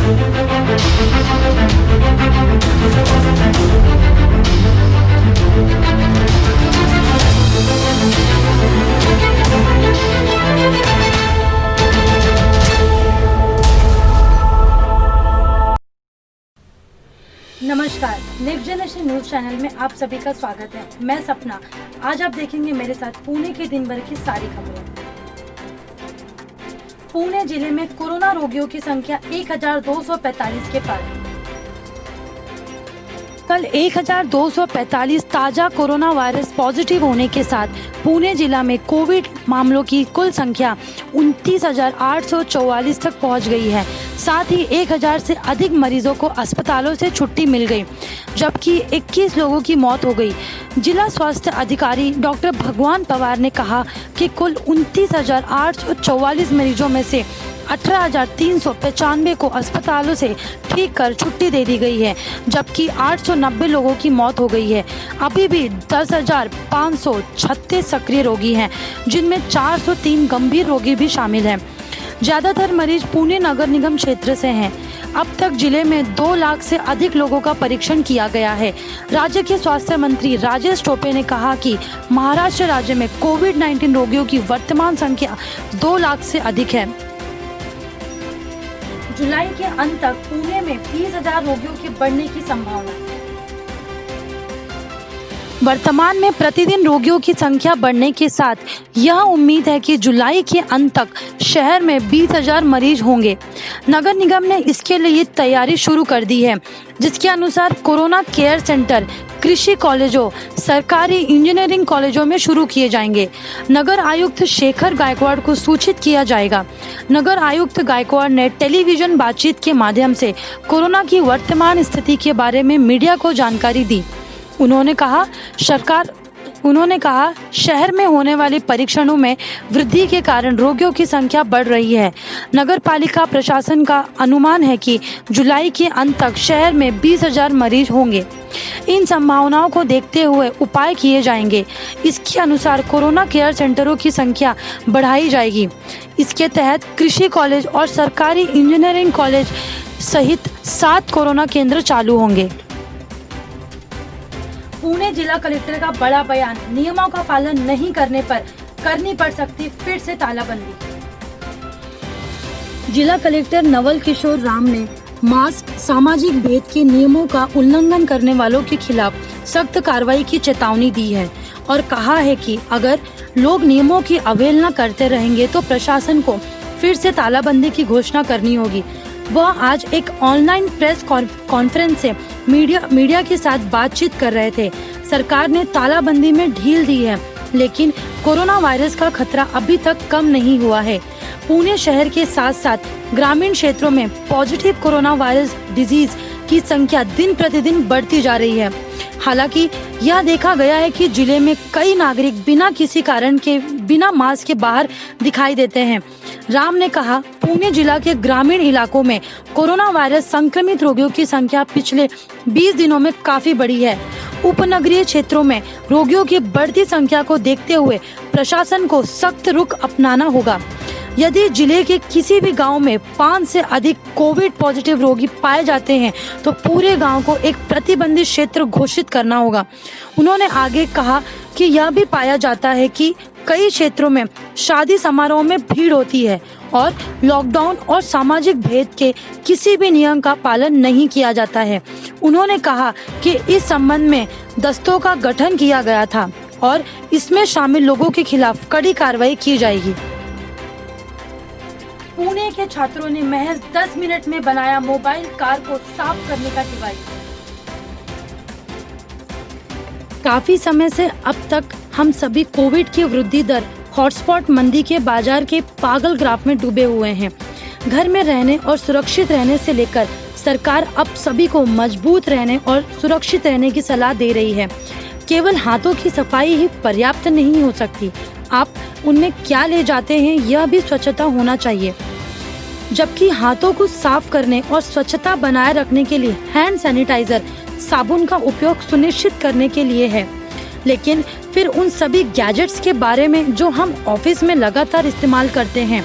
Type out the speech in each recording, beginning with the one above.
नमस्कार, next generation news channel में आप सभी का स्वागत है। मैं सपना। आज आप देखेंगे मेरे साथ पुणे के दिन भर की सारी खबरें। पुणे जिले में कोरोना रोगियों की संख्या 1245 के पार। कल 1245 ताजा कोरोना वायरस पॉजिटिव होने के साथ पुणे जिला में कोविड मामलों की कुल संख्या 29,844 तक पहुंच गई है। साथ ही 1000 से अधिक मरीजों को अस्पतालों से छुट्टी मिल गई, जबकि 21 लोगों की मौत हो गई। जिला स्वास्थ्य अधिकारी डॉक्टर भगवान पवार ने कहा कि कुल 29,844 मरीजों में से 18,395 को अस्पतालों से ठीक कर छुट्टी दे दी गई है, जबकि 890 लोगों की मौत हो गई है। अभी भी 10,536 सक्रिय रोगी हैं, जिनमें 403 गंभीर रोगी भी शामिल हैं। ज़्यादातर मरीज पुणे नगर निगम क्षेत्र से हैं। अब तक जिले में 2 लाख से अधिक लोगों का परीक्षण किया गया है। राज्य के स्वास्थ्य मंत्री राजेश टोपे ने कहा कि महाराष्ट्र राज्य में कोविड-19 रोगियों की वर्तमान संख्या 2 लाख से अधिक है। जुलाई के अंत तक पुणे में 20,000 रोगियों के बढ़ने की संभावना। वर्तमान में प्रतिदिन रोगियों की संख्या बढ़ने के साथ यह उम्मीद है कि जुलाई के अंत तक शहर में 20,000 मरीज होंगे। नगर निगम ने इसके लिए तैयारी शुरू कर दी है, जिसके अनुसार कोरोना केयर सेंटर कृषि कॉलेजों, सरकारी इंजीनियरिंग कॉलेजों में शुरू किए जाएंगे। नगर आयुक्त शेखर गायकवाड़ को सूचित किया जाएगा। नगर आयुक्त गायकवाड़ ने टेलीविजन बातचीत के माध्यम से कोरोना की वर्तमान स्थिति के बारे में मीडिया को जानकारी दी। उन्होंने कहा शहर में होने वाले परीक्षणों में वृद्धि के कारण रोगियों की संख्या बढ़ रही है। नगर पालिका प्रशासन का अनुमान है कि जुलाई के अंत तक शहर में 20,000 मरीज होंगे। इन संभावनाओं को देखते हुए उपाय किए जाएंगे। इसके अनुसार कोरोना केयर सेंटरों की संख्या बढ़ाई जाएगी। इसके तहत कृषि कॉलेज और सरकारी इंजीनियरिंग कॉलेज सहित 7 कोरोना केंद्र चालू होंगे। पुणे जिला कलेक्टर का बड़ा बयान, नियमों का पालन नहीं करने पर करनी पड़ सकती फिर से तालाबंदी। जिला कलेक्टर नवल किशोर राम ने मास्क, सामाजिक भेद के नियमों का उल्लंघन करने वालों के खिलाफ सख्त कार्रवाई की चेतावनी दी है और कहा है कि अगर लोग नियमों की अवहेलना करते रहेंगे तो प्रशासन को फिर से तालाबंदी की घोषणा करनी होगी। वह आज एक ऑनलाइन प्रेस कॉन्फ्रेंस से मीडिया के साथ बातचीत कर रहे थे। सरकार ने तालाबंदी में ढील दी है, लेकिन कोरोना वायरस का खतरा अभी तक कम नहीं हुआ है। पुणे शहर के साथ साथ ग्रामीण क्षेत्रों में पॉजिटिव कोरोना वायरस डिजीज की संख्या दिन प्रतिदिन बढ़ती जा रही है। हालांकि यह देखा गया है कि जिले में कई नागरिक बिना किसी कारण के बिना मास्क के बाहर दिखाई देते हैं। राम ने कहा, पुणे जिला के ग्रामीण इलाकों में कोरोना वायरस संक्रमित रोगियों की संख्या पिछले 20 दिनों में काफी बढ़ी है। उपनगरीय क्षेत्रों में रोगियों की बढ़ती संख्या को देखते हुए प्रशासन को सख्त रुख अपनाना होगा। यदि जिले के किसी भी गांव में 5 से अधिक कोविड पॉजिटिव रोगी पाए जाते हैं तो पूरे गांव को एक प्रतिबंधित क्षेत्र घोषित करना होगा। उन्होंने आगे कहा कि यह भी पाया जाता है कि कई क्षेत्रों में शादी समारोह में भीड़ होती है और लॉकडाउन और सामाजिक भेद के किसी भी नियम का पालन नहीं किया जाता है। उन्होंने कहा कि इस संबंध में दस्तों का गठन किया गया था और इसमें शामिल लोगों के खिलाफ कड़ी कार्रवाई की जाएगी। पुणे के छात्रों ने महज 10 मिनट में बनाया मोबाइल कार को साफ करने का डिवाइस। काफी समय से अब तक हम सभी कोविड की वृद्धि दर, हॉटस्पॉट, मंदी के बाजार के पागल ग्राफ में डूबे हुए हैं। घर में रहने और सुरक्षित रहने से लेकर सरकार अब सभी को मजबूत रहने और सुरक्षित रहने की सलाह दे रही है। केवल हाथों की सफाई ही पर्याप्त नहीं हो सकती, आप उनमें क्या ले जाते हैं यह भी स्वच्छता होना चाहिए। जबकि हाथों को साफ करने और स्वच्छता बनाए रखने के लिए हैंड सैनिटाइजर, साबुन का उपयोग सुनिश्चित करने के लिए है, लेकिन फिर उन सभी गैजेट्स के बारे में जो हम ऑफिस में लगातार इस्तेमाल करते हैं,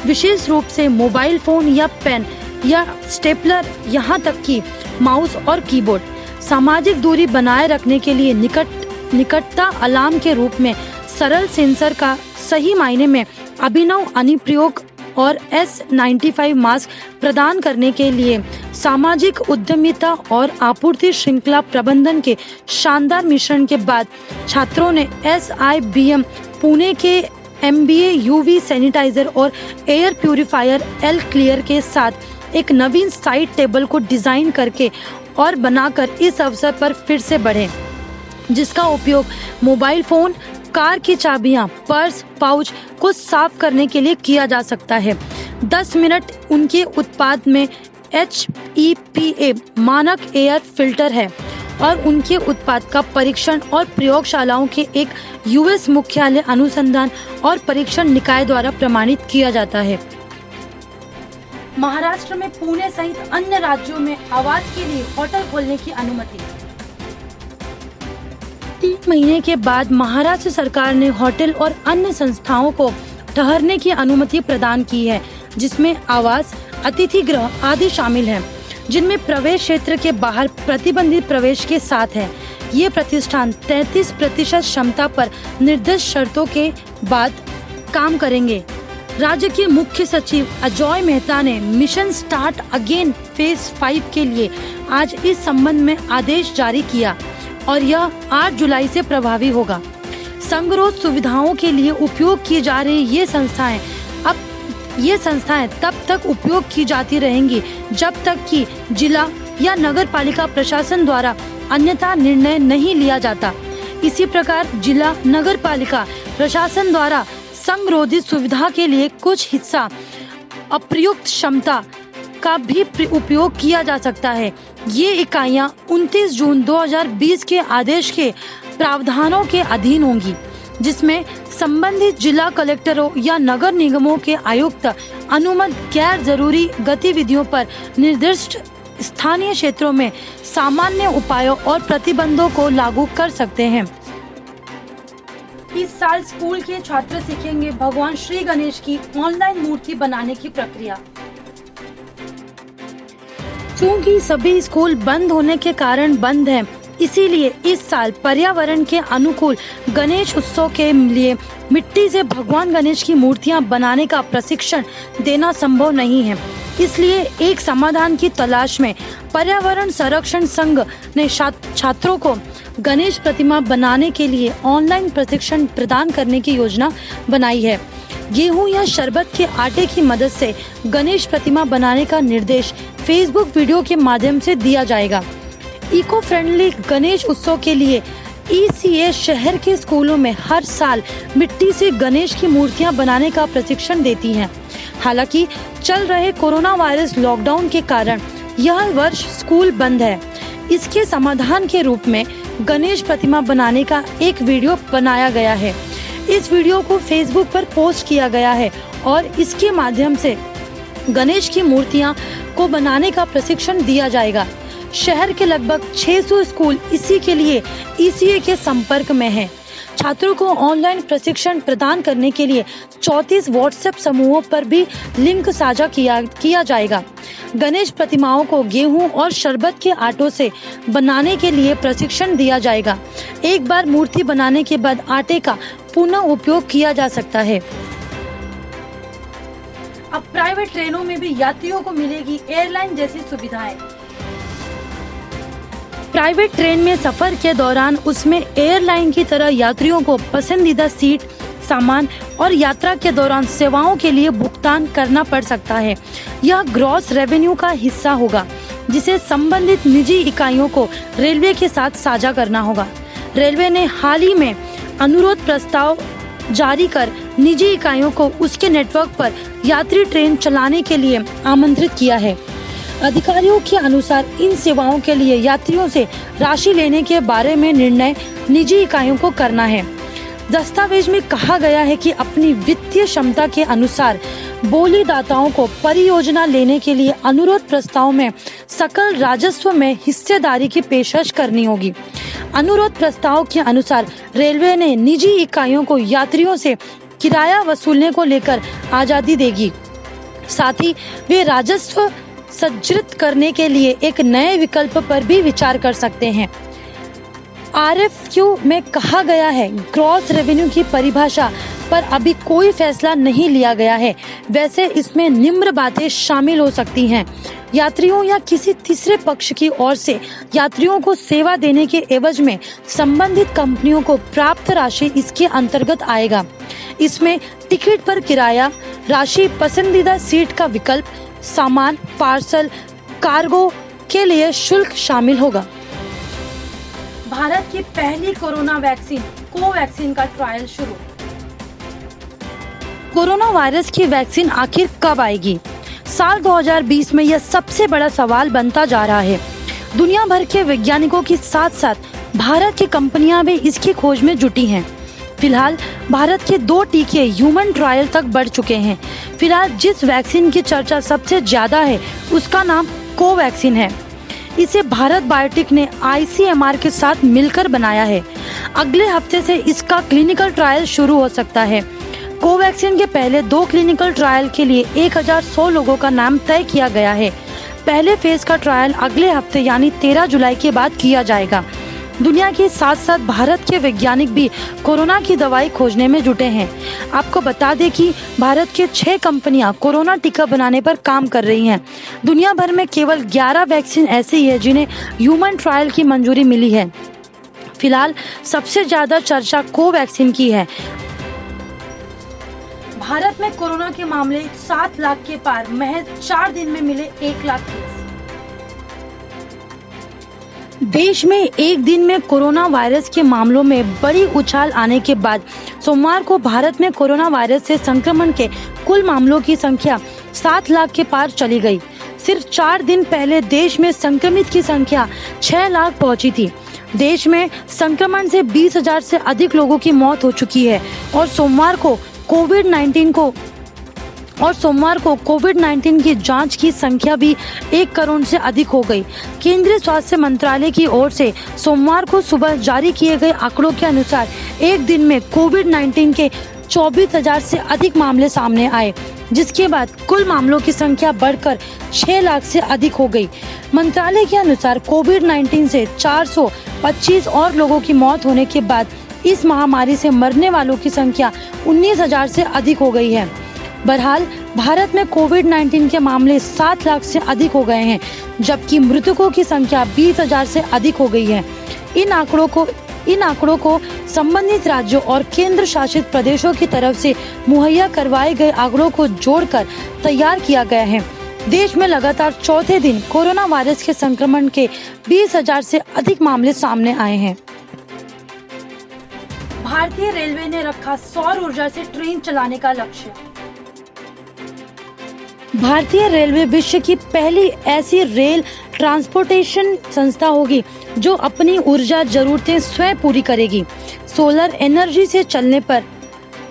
विशेष रूप से मोबाइल फोन या पेन या स्टेपलर, यहाँ तक कि माउस और कीबोर्ड। सामाजिक दूरी बनाए रखने के लिए निकटता अलार्म के रूप में सरल सेंसर का सही मायने में अभिनव अनुप्रयोग और S95 मास्क प्रदान करने के लिए सामाजिक उद्यमिता और आपूर्ति श्रृंखला प्रबंधन के शानदार मिश्रण के बाद छात्रों ने SIBM पुणे के MBA UV सैनिटाइजर और एयर प्यूरिफायर एल क्लियर के साथ एक नवीन साइड टेबल को डिजाइन करके और बनाकर इस अवसर पर फिर से बढ़े, जिसका उपयोग मोबाइल फोन, कार की चाबियां, पर्स, पाउच को साफ करने के लिए किया जा सकता है। 10 मिनट उनके उत्पाद में HEPA मानक एयर फिल्टर है और उनके उत्पाद का परीक्षण और प्रयोगशालाओं के एक US मुख्यालय अनुसंधान और परीक्षण निकाय द्वारा प्रमाणित किया जाता है। महाराष्ट्र में पुणे सहित अन्य राज्यों में आवास के लिए होटल खोलने की अनुमति। 3 महीने के बाद महाराष्ट्र सरकार ने होटल और अन्य संस्थाओं को ठहरने की अनुमति प्रदान की है, जिसमें आवास, अतिथि गृह आदि शामिल हैं, जिनमें प्रवेश क्षेत्र के बाहर प्रतिबंधित प्रवेश के साथ है। ये प्रतिष्ठान 33% क्षमता पर निर्दिष्ट शर्तों के बाद काम करेंगे। राज्य के मुख्य सचिव अजॉय मेहता ने मिशन स्टार्ट अगेन फेज 5 के लिए आज इस संबंध में आदेश जारी किया और यह 8 जुलाई से प्रभावी होगा। संगरोध सुविधाओं के लिए उपयोग की जा रही ये संस्थाएं तब तक उपयोग की जाती रहेंगी जब तक कि जिला या नगर पालिका प्रशासन द्वारा अन्यथा निर्णय नहीं लिया जाता। इसी प्रकार जिला नगर पालिका प्रशासन द्वारा संगरोधित सुविधा के लिए कुछ हिस्सा अप्रयुक्त क्षमता का भी उपयोग किया जा सकता है। ये इकाइयां 29 जून 2020 के आदेश के प्रावधानों के अधीन होंगी, जिसमें संबंधित जिला कलेक्टरों या नगर निगमों के आयुक्त अनुमत गैर जरूरी गतिविधियों पर निर्दिष्ट स्थानीय क्षेत्रों में सामान्य उपायों और प्रतिबंधों को लागू कर सकते हैं। इस साल स्कूल के छात्र सीखेंगे भगवान श्री गणेश की ऑनलाइन मूर्ति बनाने की प्रक्रिया। चूंकि सभी स्कूल बंद होने के कारण बंद हैं, इसीलिए इस साल पर्यावरण के अनुकूल गणेश उत्सव के लिए मिट्टी से भगवान गणेश की मूर्तियां बनाने का प्रशिक्षण देना संभव नहीं है। इसलिए एक समाधान की तलाश में पर्यावरण संरक्षण संघ ने छात्रों को गणेश प्रतिमा बनाने के लिए ऑनलाइन प्रशिक्षण प्रदान करने की योजना बनाई है। गेहूं या शरबत के आटे की मदद से गणेश प्रतिमा बनाने का निर्देश फेसबुक वीडियो के माध्यम से दिया जाएगा। इको फ्रेंडली गणेश उत्सव के लिए ECA शहर के स्कूलों में हर साल मिट्टी से गणेश की मूर्तियां बनाने का प्रशिक्षण देती हैं। हालांकि चल रहे कोरोना वायरस लॉकडाउन के कारण यह वर्ष स्कूल बंद है। इसके समाधान के रूप में गणेश प्रतिमा बनाने का एक वीडियो बनाया गया है। इस वीडियो को फेसबुक पर पोस्ट किया गया है और इसके माध्यम से गणेश की मूर्तियां को बनाने का प्रशिक्षण दिया जाएगा। शहर के लगभग 600 स्कूल इसी के लिए ECA के संपर्क में हैं। छात्रों को ऑनलाइन प्रशिक्षण प्रदान करने के लिए 34 व्हाट्सएप समूहों पर भी लिंक साझा किया जाएगा। गणेश प्रतिमाओं को गेहूं और शरबत के आटों से बनाने के लिए प्रशिक्षण दिया जाएगा। एक बार मूर्ति बनाने के बाद आटे का पुनः उपयोग किया जा सकता है। अब प्राइवेट ट्रेनों में भी यात्रियों को मिलेगी एयरलाइन जैसी सुविधाएं। प्राइवेट ट्रेन में सफर के दौरान उसमें एयरलाइन की तरह यात्रियों को पसंदीदा सीट, सामान और यात्रा के दौरान सेवाओं के लिए भुगतान करना पड़ सकता है। यह ग्रॉस रेवेन्यू का हिस्सा होगा, जिसे संबंधित निजी इकाइयों को रेलवे के साथ साझा करना होगा। रेलवे ने हाल ही में अनुरोध प्रस्ताव जारी कर निजी इकाइयों को उसके नेटवर्क पर यात्री ट्रेन चलाने के लिए आमंत्रित किया है। अधिकारियों के अनुसार इन सेवाओं के लिए यात्रियों से राशि लेने के बारे में निर्णय निजी इकाइयों को करना है। दस्तावेज में कहा गया है कि अपनी वित्तीय क्षमता के अनुसार बोलीदाताओं को परियोजना लेने के लिए अनुरोध प्रस्ताव में सकल राजस्व में हिस्सेदारी की पेशकश करनी होगी। अनुरोध प्रस्ताव के अनुसार रेलवे ने निजी इकाइयों को यात्रियों से किराया वसूलने को लेकर आजादी देगी। साथ ही वे राजस्व सज्जित करने के लिए एक नए विकल्प पर भी विचार कर सकते हैं। RFQ में कहा गया है, ग्रॉस रेवेन्यू की परिभाषा पर अभी कोई फैसला नहीं लिया गया है। वैसे इसमें निम्न बातें शामिल हो सकती हैं। यात्रियों या किसी तीसरे पक्ष की ओर से यात्रियों को सेवा देने के एवज में संबंधित कंपनियों को प्राप्त राशि इसके अंतर्गत आएगा। इसमें टिकट पर किराया राशि, पसंदीदा सीट का विकल्प, सामान, पार्सल, कार्गो के लिए शुल्क शामिल होगा। भारत की पहली कोरोना वैक्सीन कोवैक्सीन का ट्रायल शुरू। कोरोना वायरस की वैक्सीन आखिर कब आएगी? साल 2020 में यह सबसे बड़ा सवाल बनता जा रहा है। दुनिया भर के वैज्ञानिकों के साथ साथ भारत की कंपनियां भी इसकी खोज में जुटी हैं। फिलहाल भारत के 2 टीके ह्यूमन ट्रायल तक बढ़ चुके हैं। फिलहाल जिस वैक्सीन की चर्चा सबसे ज्यादा है उसका नाम कोवैक्सीन है। इसे भारत बायोटेक ने ICMR के साथ मिलकर बनाया है। अगले हफ्ते से इसका क्लिनिकल ट्रायल शुरू हो सकता है। कोवैक्सीन के पहले 2 क्लिनिकल ट्रायल के लिए 1100 लोगों का नाम तय किया गया है। पहले फेज का ट्रायल अगले हफ्ते यानी 13 जुलाई के बाद किया जाएगा। दुनिया के साथ साथ भारत के वैज्ञानिक भी कोरोना की दवाई खोजने में जुटे हैं। आपको बता दें कि भारत के 6 कंपनियां कोरोना टीका बनाने पर काम कर रही हैं। दुनिया भर में केवल 11 वैक्सीन ऐसी है जिन्हें ह्यूमन ट्रायल की मंजूरी मिली है। फिलहाल सबसे ज्यादा चर्चा कोवैक्सीन की है। भारत में कोरोना के मामले 7 लाख के पार, महज 4 दिन में मिले 1 लाख केस। देश में एक दिन में कोरोना वायरस के मामलों में बड़ी उछाल आने के बाद सोमवार को भारत में कोरोना वायरस से संक्रमण के कुल मामलों की संख्या 7 लाख के पार चली गई। सिर्फ 4 दिन पहले देश में संक्रमित की संख्या 6 लाख पहुंची थी। देश में संक्रमण से 20,000 से अधिक लोगों की मौत हो चुकी है और सोमवार को कोविड-19 की जांच की संख्या भी 1 करोड़ से अधिक हो गई। केंद्रीय स्वास्थ्य मंत्रालय की ओर से सोमवार को सुबह जारी किए गए आंकड़ों के अनुसार एक दिन में कोविड-19 के 24,000 से अधिक मामले सामने आए, जिसके बाद कुल मामलों की संख्या बढ़कर 6 लाख से अधिक हो गई। मंत्रालय के अनुसार कोविड-19 से 425 और लोगों की मौत होने के बाद इस महामारी से मरने वालों की संख्या 19,000 से अधिक हो गई है। बहरहाल भारत में कोविड-19 के मामले 7 लाख से अधिक हो गए हैं, जबकि मृतकों की संख्या 20,000 से अधिक हो गई है। इन आंकड़ों को संबंधित राज्यों और केंद्र शासित प्रदेशों की तरफ से मुहैया करवाए गए आंकड़ों को जोड़कर तैयार किया गया है। देश में लगातार चौथे दिन कोरोना वायरस के संक्रमण के 20,000 से अधिक मामले सामने आए हैं। भारतीय रेलवे ने रखा सौर ऊर्जा से ट्रेन चलाने का लक्ष्य। भारतीय रेलवे विश्व की पहली ऐसी रेल ट्रांसपोर्टेशन संस्था होगी जो अपनी ऊर्जा जरूरतें स्वयं पूरी करेगी। सोलर एनर्जी से चलने पर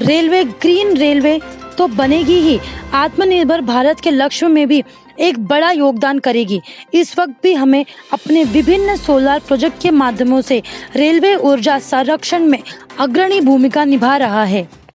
रेलवे ग्रीन रेलवे तो बनेगी ही, आत्मनिर्भर भारत के लक्ष्य में भी एक बड़ा योगदान करेगी। इस वक्त भी हमें अपने विभिन्न सोलर प्रोजेक्ट के माध्यमों से रेलवे ऊर्जा संरक्षण में अग्रणी भूमिका निभा रहा है।